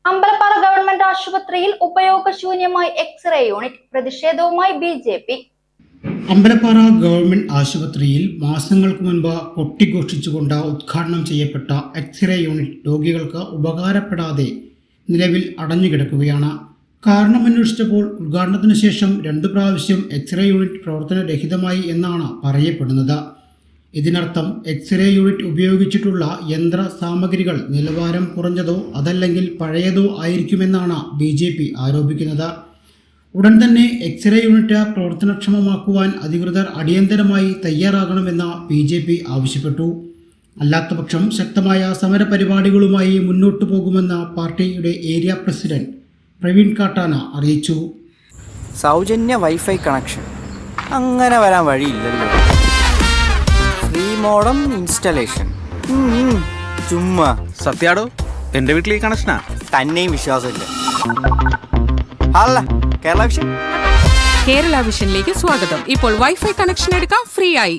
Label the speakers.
Speaker 1: Ambalappara government ആശുപത്രിയിൽ ഉപയോഗശൂന്യമായി x-ray unit, പ്രതിഷേധവുമായി BJP.
Speaker 2: Ambalappara government ആശുപത്രിയിൽ മാസങ്ങൾക്ക് മുൻപ് കൊട്ടിഘോഷിച്ചുകൊണ്ട് ഉദ്ഘാടനം ചെയ്യപ്പെട്ട എക്സ്റേ യൂണിറ്റ് രോഗികൾക്ക് ഉപകാരപ്പെടാതെ നിലവിൽ അടഞ്ഞുകിടക്കുകയാണ്. കാരണമന്വേഷിച്ചപ്പോൾ ഉദ്ഘാടനത്തിന് ശേഷം 2 പ്രാവശ്യം എക്സ്റേ യൂണിറ്റ് പ്രവർത്തനരഹിതമായി എന്നാണ് പറയപ്പെടുന്നത്. ഇതിനർത്ഥം എക്സ്റേ യൂണിറ്റ് ഉപയോഗിച്ചിട്ടുള്ള യന്ത്ര സാമഗ്രികൾ നിലവാരം കുറഞ്ഞതോ അതല്ലെങ്കിൽ പഴയതോ ആയിരിക്കുമെന്നാണ് BJP ആരോപിക്കുന്നത്. ഉടൻ തന്നെ എക്സ്റേ യൂണിറ്റ് പ്രവർത്തനക്ഷമമാക്കുവാൻ അധികൃതർ അടിയന്തരമായി തയ്യാറാകണമെന്ന് BJP ആവശ്യപ്പെട്ടു. അല്ലാത്തപക്ഷം ശക്തമായ സമരപരിപാടികളുമായി മുന്നോട്ടു പോകുമെന്ന് പാർട്ടിയുടെ ഏരിയ പ്രസിഡന്റ് പ്രവീൺ കാട്ടാന അറിയിച്ചു.
Speaker 3: സൗജന്യ വൈഫൈ കണക്ഷൻ അങ്ങനെ വരാൻ വഴിയില്ലല്ലോ. ഫ്രീ മോഡം ഇൻസ്റ്റലേഷൻ ചുമ്മാ.
Speaker 4: സത്യാടോ, എന്റെ വീട്ടിൽ ഈ കണക്ഷനാ.
Speaker 3: തന്നെയും വിശ്വാസമില്ല. അല്ല, കേരള വിഷൻ.
Speaker 5: കേരള വിഷനിലേക്ക് സ്വാഗതം. ഇപ്പോൾ വൈഫൈ കണക്ഷൻ എടുക്കാം ഫ്രീ ആയി.